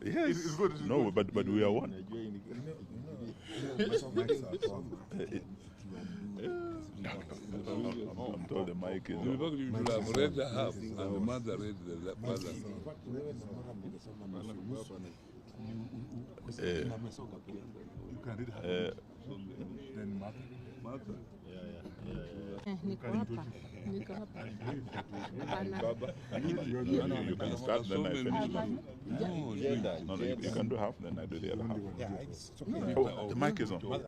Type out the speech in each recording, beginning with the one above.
Yes. No, but we are one. I'm told the mic is on. You should have read the half, and the mother read the father. You can read half. Then mother. Niko hapa. You can start, then I finish. No, you can do half, then I do the other half. Oh, the mic is on.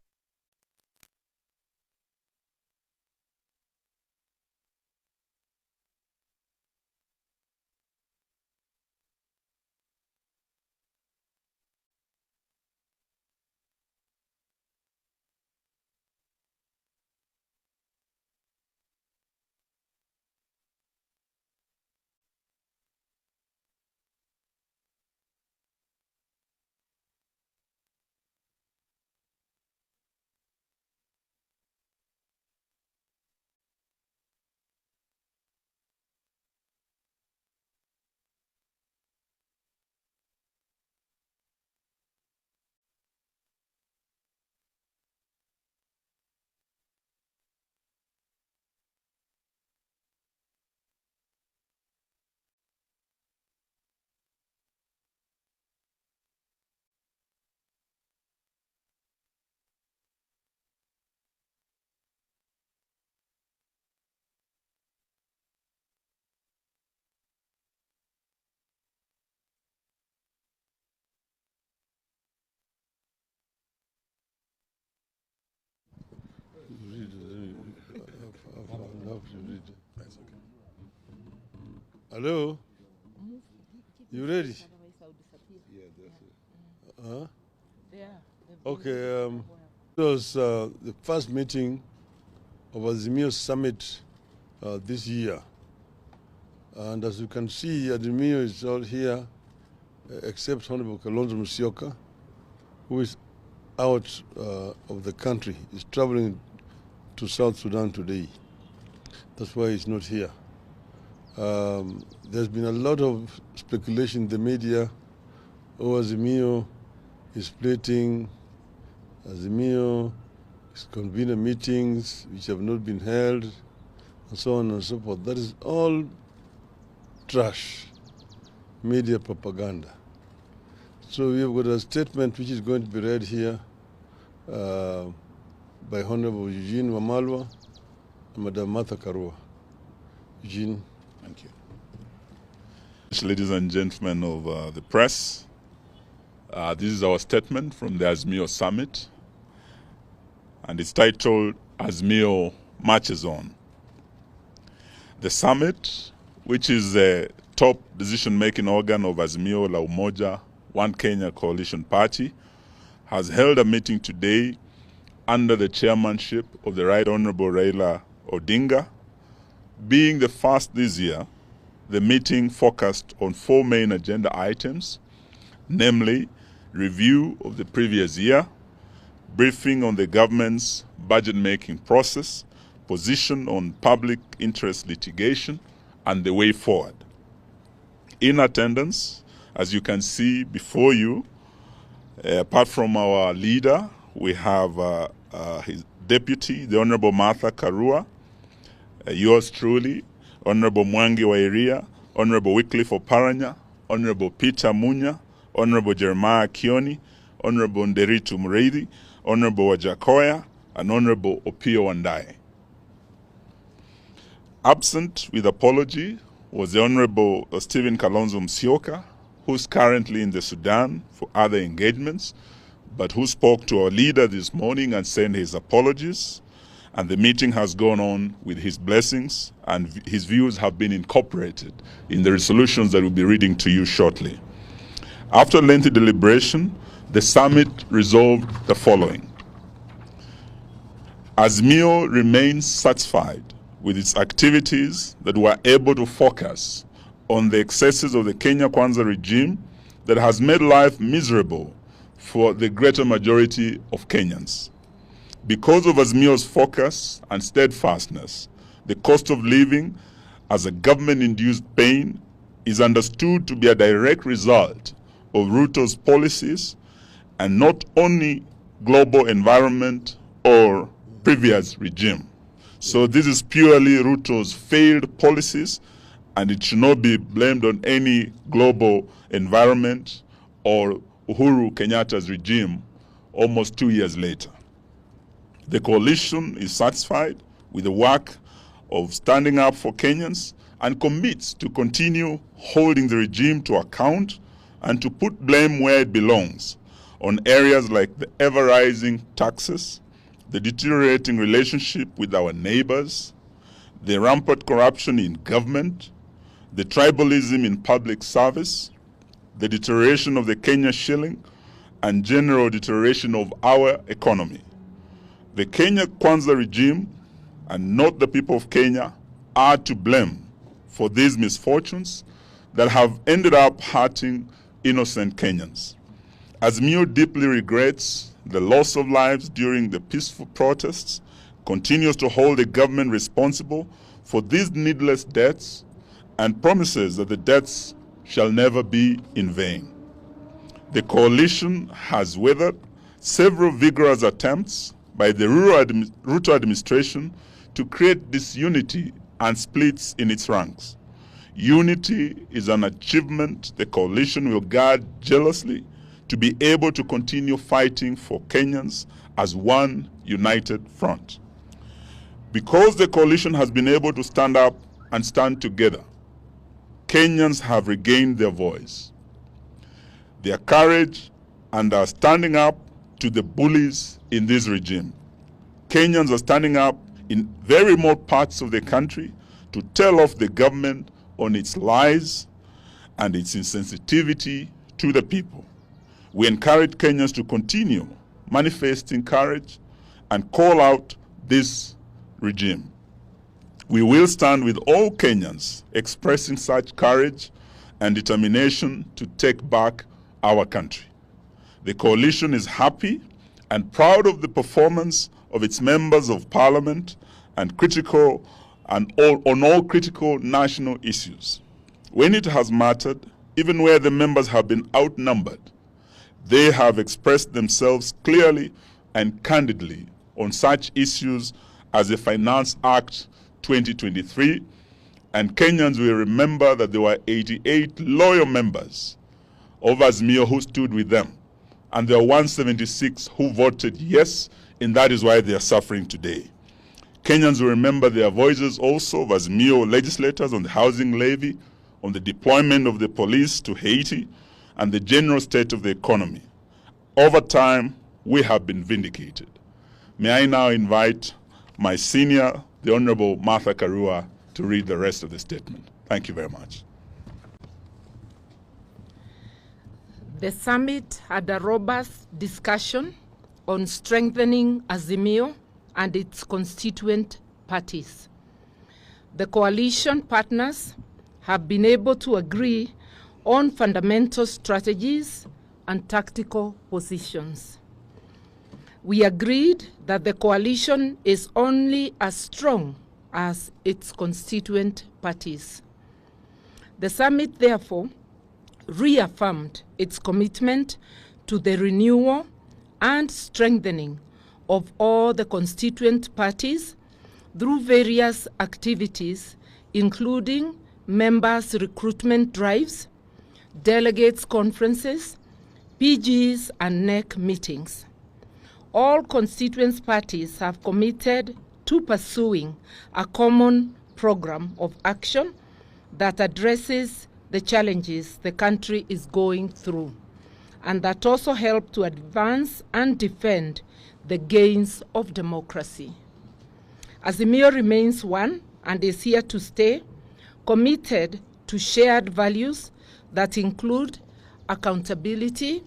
Hello? You ready? Okay. It was the first meeting of Azimio summit this year. And as you can see, Azimio is all here, except Honorable Kalonzo Musyoka, who is out of the country. He's traveling to South Sudan today. That's why he's not here. There's been a lot of speculation in the media. Oh, Azimio is splitting. Azimio is convening meetings which have not been held, and so on and so forth. That is all trash, media propaganda. So we have got a statement which is going to be read here by Honorable Eugene Wamalwa and Madam Martha Karua. Eugene. Thank you. Ladies and gentlemen of the press, this is our statement from the Azimio Summit, and it's titled Azimio Marches On. The summit, which is the top decision-making organ of Azimio La Umoja One Kenya Coalition Party, has held a meeting today under the chairmanship of the Right Honorable Raila Odinga. Being the first this year, the meeting focused on 4 main agenda items, namely review of the previous year, briefing on the government's budget-making process, position on public interest litigation, and the way forward. In attendance, as you can see before you, apart from our leader, we have his deputy, the Honorable Martha Karua, yours truly, Honorable Mwangi Wairia, Honorable Wycliffe Oparanya, Honorable Peter Munya, Honorable Jeremiah Kioni, Honorable Nderitu Mreithi, Honorable Wajakoya, and Honorable Opio Wandae. Absent with apology was the Honorable Stephen Kalonzo Musyoka, who's currently in the Sudan for other engagements, but who spoke to our leader this morning and sent his apologies. And the meeting has gone on with his blessings, and his views have been incorporated in the resolutions that we'll be reading to you shortly. After lengthy deliberation, the summit resolved the following. Azimio remains satisfied with its activities that were able to focus on the excesses of the Kenya Kwanza regime that has made life miserable for the greater majority of Kenyans. Because of Azimio's focus and steadfastness, the cost of living as a government-induced pain is understood to be a direct result of Ruto's policies and not only global environment or previous regime. So this is purely Ruto's failed policies, and it should not be blamed on any global environment or Uhuru Kenyatta's regime almost 2 years later. The coalition is satisfied with the work of standing up for Kenyans and commits to continue holding the regime to account and to put blame where it belongs on areas like the ever-rising taxes, the deteriorating relationship with our neighbors, the rampant corruption in government, the tribalism in public service, the deterioration of the Kenya shilling, and general deterioration of our economy. The Kenya Kwanza regime, and not the people of Kenya, are to blame for these misfortunes that have ended up hurting innocent Kenyans. Azimio deeply regrets the loss of lives during the peaceful protests, continues to hold the government responsible for these needless deaths, and promises that the deaths shall never be in vain. The coalition has weathered several vigorous attempts by the Ruto administration to create disunity and splits in its ranks. Unity is an achievement the coalition will guard jealously to be able to continue fighting for Kenyans as one united front. Because the coalition has been able to stand up and stand together, Kenyans have regained their voice, their courage, and are standing up to the bullies in this regime. Kenyans are standing up in very remote parts of the country to tell off the government on its lies and its insensitivity to the people. We encourage Kenyans to continue manifesting courage and call out this regime. We will stand with all Kenyans expressing such courage and determination to take back our country. The coalition is happy and proud of the performance of its members of parliament and on all critical national issues. When it has mattered, even where the members have been outnumbered, they have expressed themselves clearly and candidly on such issues as the Finance Act 2023, and Kenyans will remember that there were 88 loyal members of Azimio who stood with them, and there are 176 who voted yes, and that is why they are suffering today. Kenyans will remember their voices also of Azimio legislators on the housing levy, on the deployment of the police to Haiti, and the general state of the economy. Over time, we have been vindicated. May I now invite my senior, the Honorable Martha Karua, to read the rest of the statement. Thank you very much. The summit had a robust discussion on strengthening Azimio and its constituent parties. The coalition partners have been able to agree on fundamental strategies and tactical positions. We agreed that the coalition is only as strong as its constituent parties. The summit, therefore, reaffirmed its commitment to the renewal and strengthening of all the constituent parties through various activities, including members' recruitment drives, delegates' conferences, PGs, and NEC meetings. All constituent parties have committed to pursuing a common program of action that addresses the challenges the country is going through, and that also help to advance and defend the gains of democracy. Azimio remains one and is here to stay, committed to shared values that include accountability,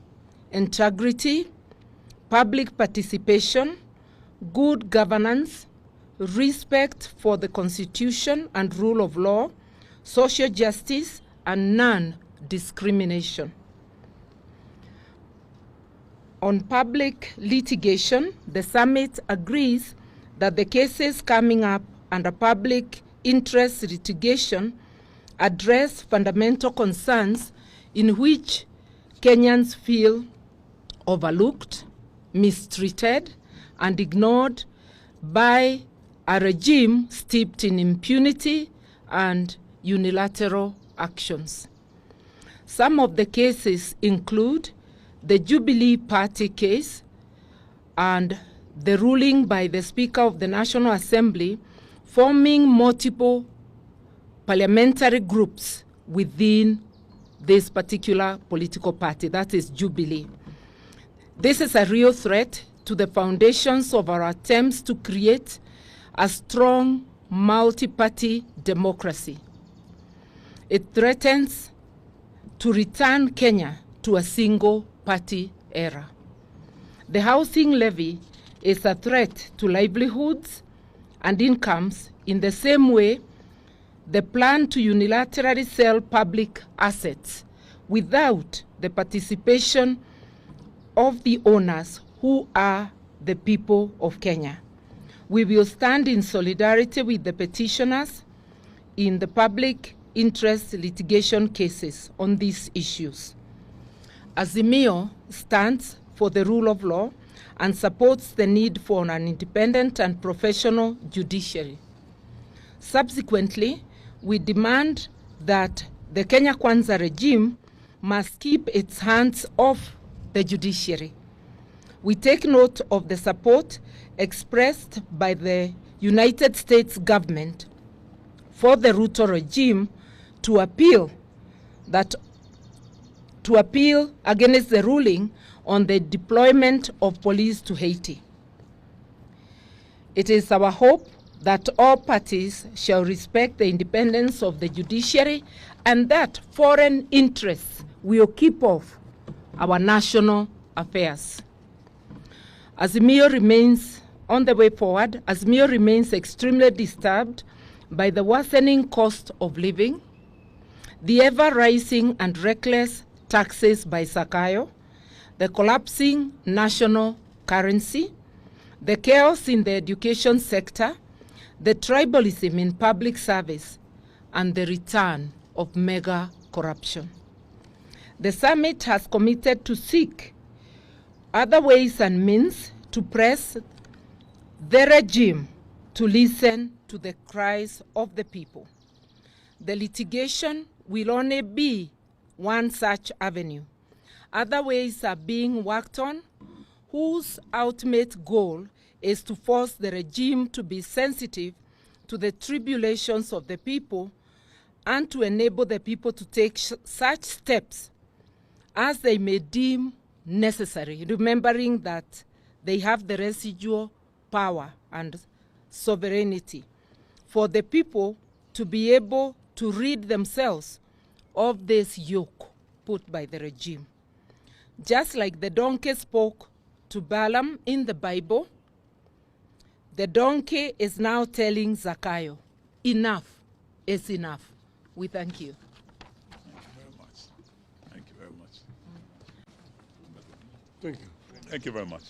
integrity, public participation, good governance, respect for the Constitution and rule of law, social justice, and non-discrimination. On public litigation, the summit agrees that the cases coming up under public interest litigation address fundamental concerns in which Kenyans feel overlooked, mistreated, and ignored by a regime steeped in impunity and unilateral actions. Some of the cases include the Jubilee Party case and the ruling by the Speaker of the National Assembly forming multiple parliamentary groups within this particular political party, that is Jubilee. This is a real threat to the foundations of our attempts to create a strong multi-party democracy. It threatens to return Kenya to a single-party era. The housing levy is a threat to livelihoods and incomes in the same way the plan to unilaterally sell public assets without the participation of the owners who are the people of Kenya. We will stand in solidarity with the petitioners in the public interest litigation cases on these issues. Azimio stands for the rule of law and supports the need for an independent and professional judiciary. Subsequently, we demand that the Kenya Kwanza regime must keep its hands off the judiciary. We take note of the support expressed by the United States government for the Ruto regime to appeal against the ruling on the deployment of police to Haiti. It is our hope that all parties shall respect the independence of the judiciary and that foreign interests will keep off our national affairs. Azimio remains on the way forward. Azimio remains extremely disturbed by the worsening cost of living, the ever-rising and reckless taxes by Zakayo, the collapsing national currency, the chaos in the education sector, the tribalism in public service, and the return of mega corruption. The summit has committed to seek other ways and means to press the regime to listen to the cries of the people. The litigation will only be one such avenue. Other ways are being worked on, whose ultimate goal is to force the regime to be sensitive to the tribulations of the people and to enable the people to take such steps as they may deem necessary, remembering that they have the residual power and sovereignty for the people to be able to rid themselves of this yoke put by the regime. Just like the donkey spoke to Balaam in the Bible, the donkey is now telling Zakayo, enough is enough. We thank you. Thank you very much. Thank you very much. Thank you. Thank you very much.